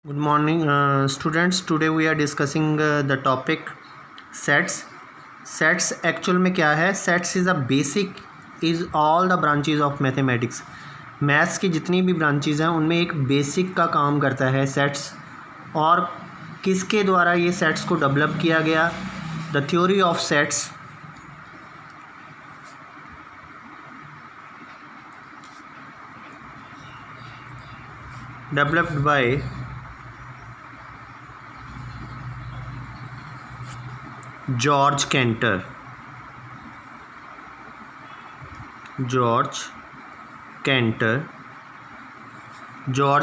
Good morning, students. Today we are discussing the topic sets. Sets actual में क्या है? Sets is a basic is all the branches of mathematics. Maths की जितनी भी branches हैं उनमें एक बेसिक का काम करता है सेट्स. और किसके द्वारा ये सेट्स को डेवलप किया गया? The theory of sets developed by George canter. George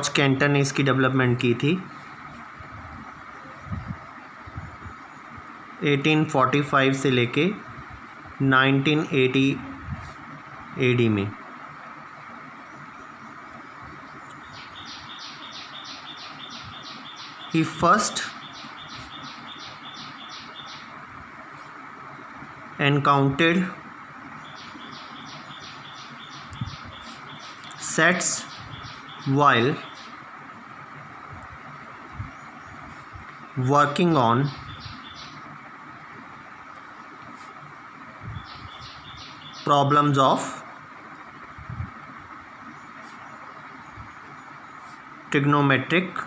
canter ने इसकी डेवलपमेंट की थी 1845 से लेके 1980 AD में. He first encountered sets while working on problems of trigonometric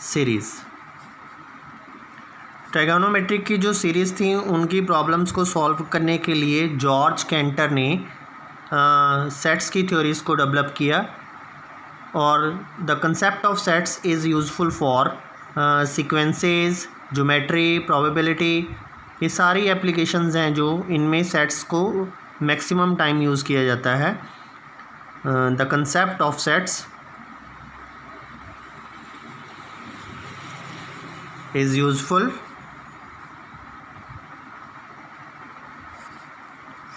series. Trigonometric की जो सीरीज़ थी उनकी प्रॉब्लम्स को सॉल्व करने के लिए जॉर्ज कैंटर ने सेट्स की थ्योरीज़ को डेवलप किया. और the concept of sets is useful for sequences, geometry, probability. ये सारी एप्लीकेशंस हैं जो इनमें सेट्स को मैक्सिमम टाइम यूज़ किया जाता है. The concept of sets is useful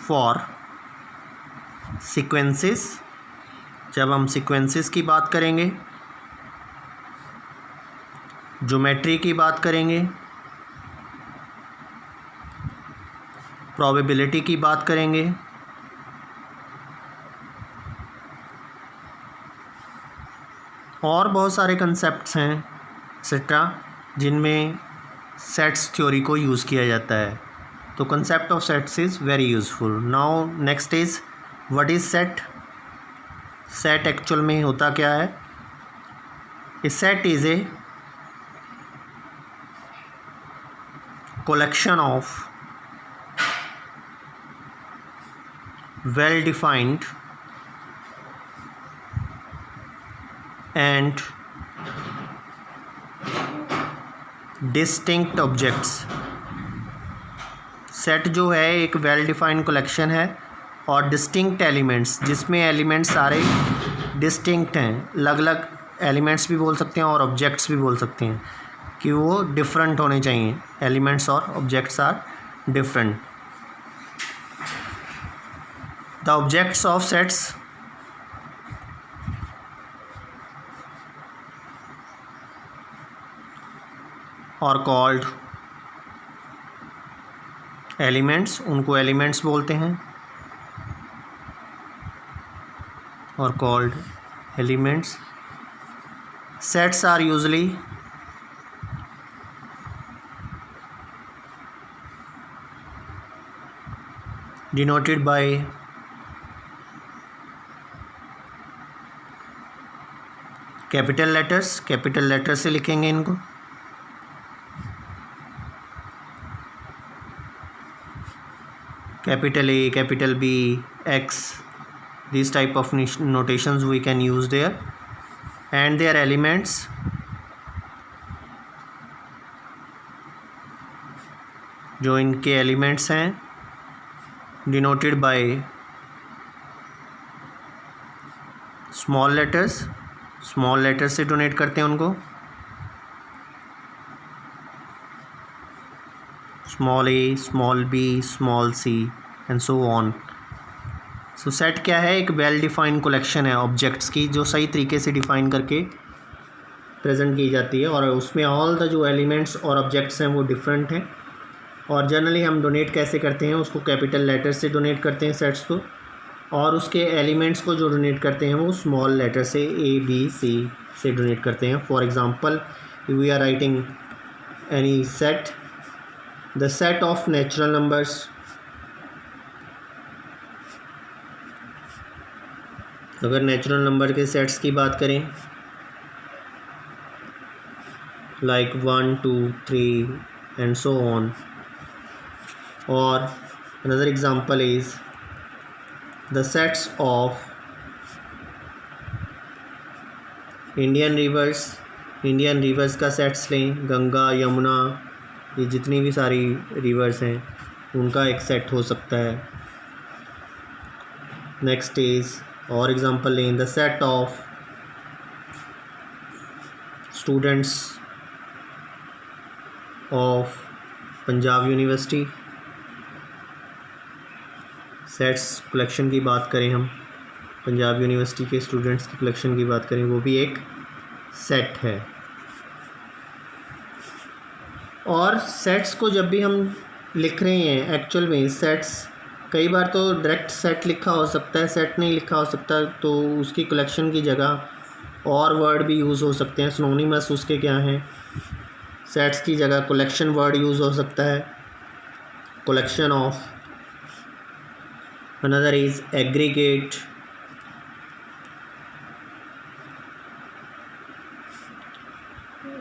for sequences. जब हम sequences की बात करेंगे, ज्योमेट्री की बात करेंगे, प्रोबेबिलिटी की बात करेंगे, और बहुत सारे कंसेप्ट्स हैं एक्सेट्रा जिनमें सेट्स थ्योरी को यूज़ किया जाता है. तो concept of sets is very useful. Now next is what is set. Set actual में होता क्या है? A set is a collection of well defined and distinct objects. Set जो है एक वेल डिफाइंड कलेक्शन है और डिस्टिंक्ट एलिमेंट्स, जिसमें एलिमेंट्स सारे डिस्टिंक्ट हैं. अलग अलग एलिमेंट्स भी बोल सकते हैं और ऑब्जेक्ट्स भी बोल सकते हैं कि वो डिफरेंट होने चाहिए. एलिमेंट्स और objects are different. The objects of sets are called elements. उनको एलिमेंट्स बोलते हैं are called elements. Sets are usually denoted by capital letters. Capital letter से लिखेंगे इनको. Capital A, capital B, X, these type of notations we can use there. And their elements जो इनके elements हैं denoted by small letters. Small letters से donate करते हैं उनको. Small A, small B, small C and so on. So set क्या है? एक वेल डिफाइंड कलेक्शन है ऑब्जेक्ट्स की जो सही तरीके से डिफाइन करके प्रेजेंट की जाती है और उसमें ऑल द जो एलिमेंट्स और ऑब्जेक्ट्स हैं वो डिफरेंट हैं. और जनरली हम डोनेट कैसे करते हैं? उसको कैपिटल लेटर से डोनेट करते हैं सेट्स को. और उसके एलिमेंट्स को जो डोनेट करते हैं वो स्मॉल लेटर से ABC से डोनेट करते हैं. For example we are writing any set, the set of natural numbers. अगर नेचुरल नंबर के सेट्स की बात करें लाइक 1 2 3 एंड सो ऑन, और another example is the sets of Indian rivers का सेट्स लें. गंगा, यमुना, ये जितनी भी सारी रिवर्स हैं उनका एक सेट हो सकता है. नेक्स्ट इज और एग्जांपल लें the set of students of Punjab university. Sets collection की बात करें, हम पंजाब यूनिवर्सिटी के स्टूडेंट्स की कलेक्शन की बात करें, वो भी एक सेट है. और सेट्स को जब भी हम लिख रहे हैं एक्चुअल में सेट्स, कई बार तो डायरेक्ट सेट लिखा हो सकता है, सेट नहीं लिखा हो सकता, तो उसकी कलेक्शन की जगह और वर्ड भी यूज़ हो सकते हैं. सिनोनिमस उसके क्या हैं, सेट्स की जगह कलेक्शन वर्ड यूज़ हो सकता है, collection of. Another is aggregate.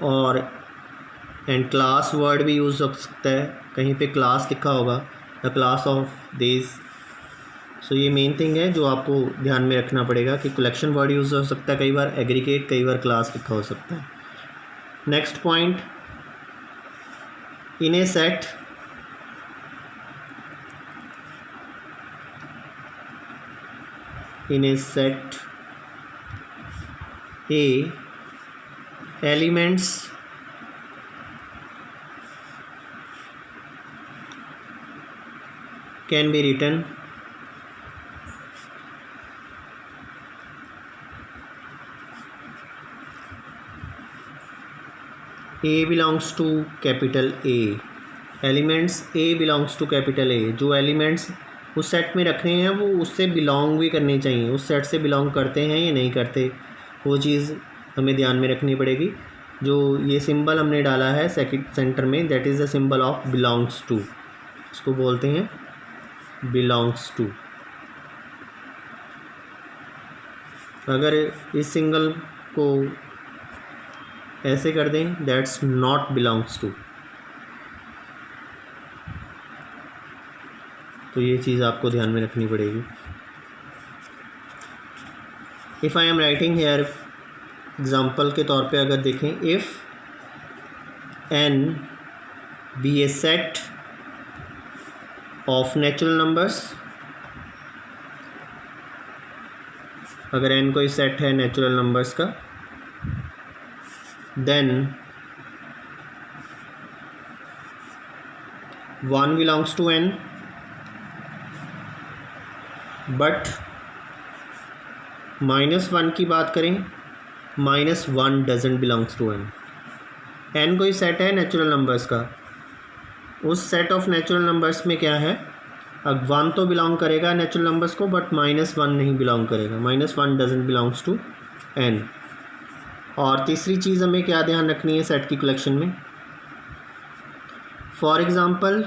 और एंड क्लास वर्ड भी यूज़ हो सकता है, कहीं पे क्लास लिखा होगा, द क्लास ऑफ दिस. सो ये मेन थिंग है जो आपको ध्यान में रखना पड़ेगा कि कलेक्शन वर्ड यूज़ हो सकता है कई बार, एग्रीगेट कई बार क्लास लिखा हो सकता है. Next point, in A set A elements can be written A belongs to capital A. Elements A belongs to capital A. जो एलिमेंट्स उस सेट में रख रहे हैं वो उससे बिलोंग भी करने चाहिए, उस सेट से बिलोंग करते हैं या नहीं करते, वो चीज़ हमें ध्यान में रखनी पड़ेगी. जो ये सिंबल हमने डाला है सेंटर में, that is the symbol of belongs to, इसको बोलते हैं बिलोंग्स टू. अगर इस सिंगल को ऐसे कर दें, दैट्स नॉट बिलोंग्स टू. तो ये चीज़ आपको ध्यान में रखनी पड़ेगी. If I am writing here, example के तौर पे अगर देखें, if n be a set of natural numbers, अगर n कोई सेट है नेचुरल नंबर्स का, then 1 belongs to n, but -1 की बात करें, -1 doesn't belongs to n. n कोई सेट है नेचुरल नंबर्स का, उस सेट ऑफ नेचुरल नंबर्स में क्या है, अब 1 तो बिलोंग करेगा नेचुरल नंबर्स को, बट -1 नहीं बिलोंग करेगा, -1 डजेंट बिलोंग्स टू n. और तीसरी चीज़ हमें क्या ध्यान रखनी है सेट की कलेक्शन में, for example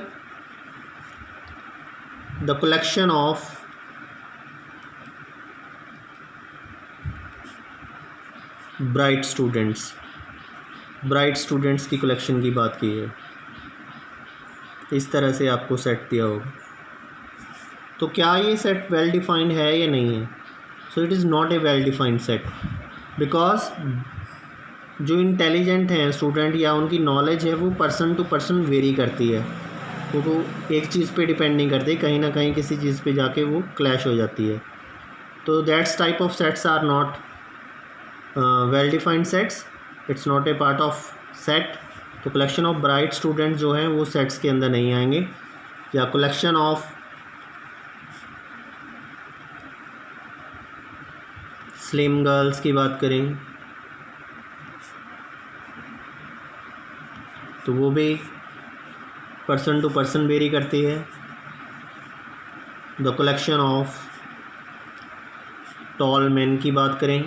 the collection of bright students की कलेक्शन की बात की है, इस तरह से आपको सेट दिया होगा. तो क्या ये सेट वेल डिफाइंड है या नहीं है? So it is not a well defined set, because जो इंटेलिजेंट हैं स्टूडेंट या उनकी नॉलेज है वो पर्सन टू पर्सन वेरी करती है, वो एक चीज़ पे डिपेंड नहीं करती, कहीं ना कहीं किसी चीज़ पे जाके वो क्लैश हो जाती है. तो that's type of sets are not well defined sets, it's not a part of set. तो कलेक्शन ऑफ ब्राइट स्टूडेंट्स जो हैं वो सेट्स के अंदर नहीं आएंगे. या कलेक्शन ऑफ स्लिम गर्ल्स की बात करें तो वो भी पर्सन टू पर्सन वेरी करती है. The collection of tall man की बात करें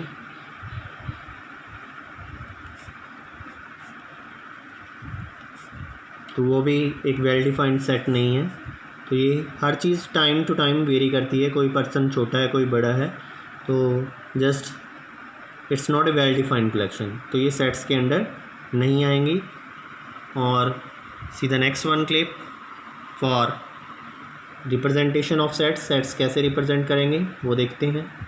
तो वो भी एक वेल डिफाइंड सेट नहीं है। तो ये हर चीज़ टाइम टू टाइम वेरी करती है, कोई पर्सन छोटा है कोई बड़ा है, तो just it's not A well defined collection, तो ये सेट्स के अंडर नहीं आएंगी। और see the next one clip for representation of sets. Sets कैसे रिप्रेजेंट करेंगे वो देखते हैं।